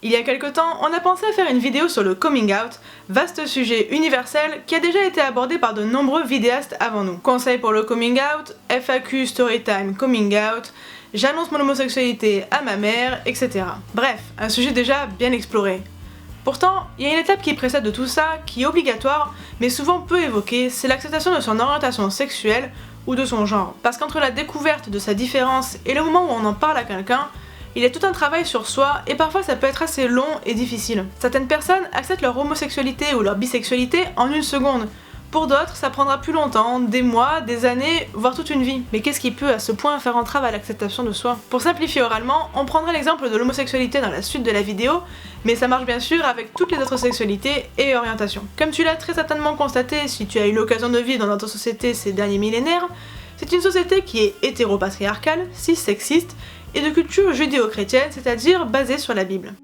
Il y a quelque temps, on a pensé à faire une vidéo sur le coming out, vaste sujet universel qui a déjà été abordé par de nombreux vidéastes avant nous. Conseils pour le coming out, FAQ Storytime Coming out, j'annonce mon homosexualité à ma mère, etc. Bref, un sujet déjà bien exploré. Pourtant, il y a une étape qui précède de tout ça, qui est obligatoire, mais souvent peu évoquée, c'est l'acceptation de son orientation sexuelle ou de son genre. Parce qu'entre la découverte de sa différence et le moment où on en parle à quelqu'un, il y a tout un travail sur soi et parfois ça peut être assez long et difficile. Certaines personnes acceptent leur homosexualité ou leur bisexualité en une seconde. Pour d'autres, ça prendra plus longtemps, des mois, des années, voire toute une vie. Mais qu'est-ce qui peut à ce point faire entrave à l'acceptation de soi? Pour simplifier oralement, on prendra l'exemple de l'homosexualité dans la suite de la vidéo, mais ça marche bien sûr avec toutes les autres sexualités et orientations. Comme tu l'as très certainement constaté si tu as eu l'occasion de vivre dans notre société ces derniers millénaires, c'est une société qui est hétéropatriarcale, cis-sexiste, et de culture judéo-chrétienne, c'est-à-dire basée sur la Bible.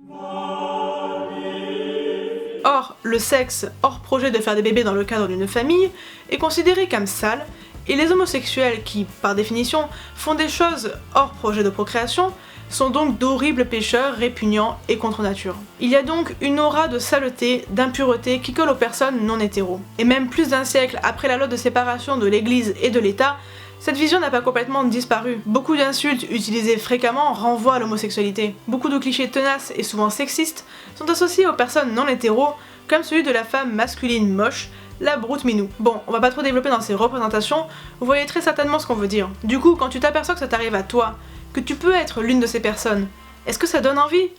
Or, le sexe, hors projet de faire des bébés dans le cadre d'une famille, est considéré comme sale, et les homosexuels qui, par définition, font des choses hors projet de procréation, sont donc d'horribles pécheurs répugnants et contre nature. Il y a donc une aura de saleté, d'impureté qui colle aux personnes non hétéros. Et même plus d'un siècle après la loi de séparation de l'Église et de l'État, cette vision n'a pas complètement disparu. Beaucoup d'insultes utilisées fréquemment renvoient à l'homosexualité. Beaucoup de clichés tenaces et souvent sexistes sont associés aux personnes non hétéros, comme celui de la femme masculine moche, la broute minou. Bon, on va pas trop développer dans ces représentations, vous voyez très certainement ce qu'on veut dire. Du coup, quand tu t'aperçois que ça t'arrive à toi, que tu peux être l'une de ces personnes, est-ce que ça donne envie ?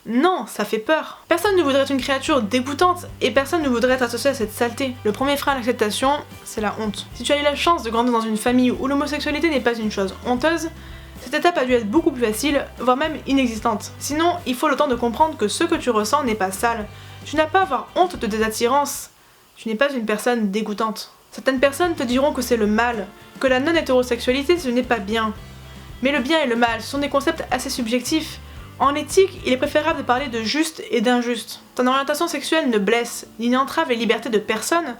Non, ça fait peur. Personne ne voudrait être une créature dégoûtante et personne ne voudrait être associé à cette saleté. Le premier frein à l'acceptation, c'est la honte. Si tu as eu la chance de grandir dans une famille où l'homosexualité n'est pas une chose honteuse, cette étape a dû être beaucoup plus facile, voire même inexistante. Sinon, il faut le temps de comprendre que ce que tu ressens n'est pas sale. Tu n'as pas à avoir honte de tes attirances. Tu n'es pas une personne dégoûtante. Certaines personnes te diront que c'est le mal, que la non-hétérosexualité ce n'est pas bien. Mais le bien et le mal sont des concepts assez subjectifs. En éthique, il est préférable de parler de juste et d'injuste. Ton orientation sexuelle ne blesse, ni n'entrave les libertés de personne,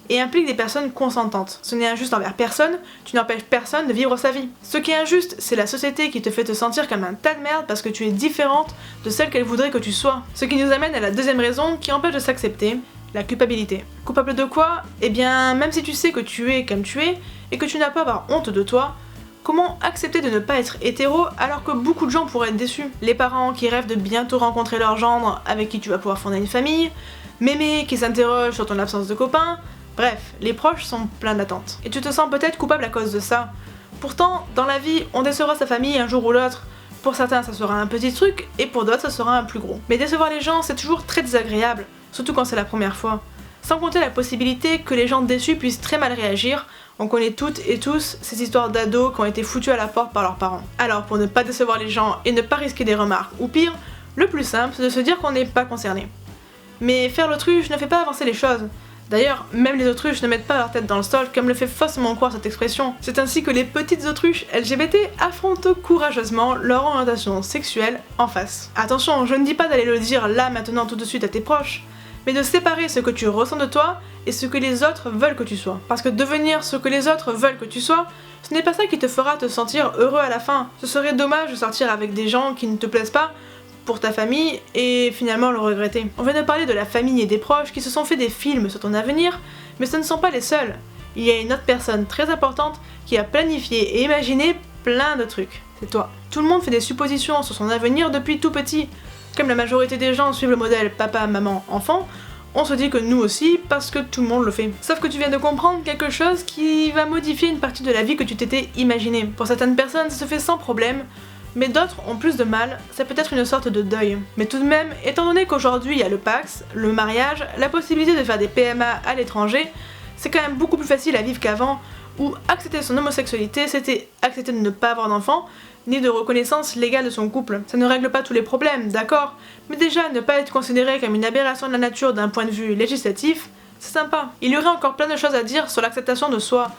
et implique des personnes consentantes. Ce n'est injuste envers personne, tu n'empêches personne de vivre sa vie. Ce qui est injuste, c'est la société qui te fait te sentir comme un tas de merde parce que tu es différente de celle qu'elle voudrait que tu sois. Ce qui nous amène à la deuxième raison qui empêche de s'accepter, la culpabilité. Coupable de quoi ? Eh bien, même si tu sais que tu es comme tu es, et que tu n'as pas à avoir honte de toi, comment accepter de ne pas être hétéro alors que beaucoup de gens pourraient être déçus? Les parents qui rêvent de bientôt rencontrer leur gendre avec qui tu vas pouvoir fonder une famille, mémé qui s'interroge sur ton absence de copain, bref, les proches sont pleins d'attentes. Et tu te sens peut-être coupable à cause de ça. Pourtant, dans la vie, on décevra sa famille un jour ou l'autre. Pour certains, ça sera un petit truc, et pour d'autres, ça sera un plus gros. Mais décevoir les gens, c'est toujours très désagréable, surtout quand c'est la première fois. Sans compter la possibilité que les gens déçus puissent très mal réagir. On connaît toutes et tous ces histoires d'ados qui ont été foutus à la porte par leurs parents. Alors pour ne pas décevoir les gens et ne pas risquer des remarques, ou pire, le plus simple c'est de se dire qu'on n'est pas concerné. Mais faire l'autruche ne fait pas avancer les choses. D'ailleurs, même les autruches ne mettent pas leur tête dans le sol comme le fait faussement croire cette expression. C'est ainsi que les petites autruches LGBT affrontent courageusement leur orientation sexuelle en face. Attention, je ne dis pas d'aller le dire là maintenant tout de suite à tes proches, mais de séparer ce que tu ressens de toi et ce que les autres veulent que tu sois. Parce que devenir ce que les autres veulent que tu sois, ce n'est pas ça qui te fera te sentir heureux à la fin. Ce serait dommage de sortir avec des gens qui ne te plaisent pas pour ta famille et finalement le regretter. On vient de parler de la famille et des proches qui se sont fait des films sur ton avenir, mais ce ne sont pas les seuls. Il y a une autre personne très importante qui a planifié et imaginé plein de trucs. C'est toi. Tout le monde fait des suppositions sur son avenir depuis tout petit. Comme la majorité des gens suivent le modèle papa, maman, enfant, on se dit que nous aussi parce que tout le monde le fait. Sauf que tu viens de comprendre quelque chose qui va modifier une partie de la vie que tu t'étais imaginée. Pour certaines personnes, ça se fait sans problème, mais d'autres ont plus de mal, ça peut être une sorte de deuil. Mais tout de même, étant donné qu'aujourd'hui il y a le Pacs, le mariage, la possibilité de faire des PMA à l'étranger, c'est quand même beaucoup plus facile à vivre qu'avant, où accepter son homosexualité, c'était accepter de ne pas avoir d'enfant, ni de reconnaissance légale de son couple. Ça ne règle pas tous les problèmes, d'accord, mais déjà ne pas être considéré comme une aberration de la nature d'un point de vue législatif, c'est sympa. Il y aurait encore plein de choses à dire sur l'acceptation de soi.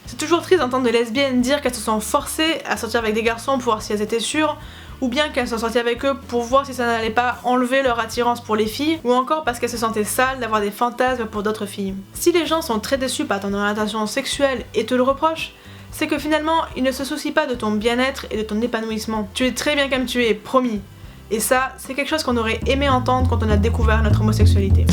C'est toujours triste d'entendre des lesbiennes dire qu'elles se sont forcées à sortir avec des garçons pour voir si elles étaient sûres, ou bien qu'elles sont sorties avec eux pour voir si ça n'allait pas enlever leur attirance pour les filles, ou encore parce qu'elles se sentaient sales d'avoir des fantasmes pour d'autres filles. Si les gens sont très déçus par ton orientation sexuelle et te le reprochent, c'est que finalement, ils ne se soucient pas de ton bien-être et de ton épanouissement. Tu es très bien comme tu es, promis. Et ça, c'est quelque chose qu'on aurait aimé entendre quand on a découvert notre homosexualité.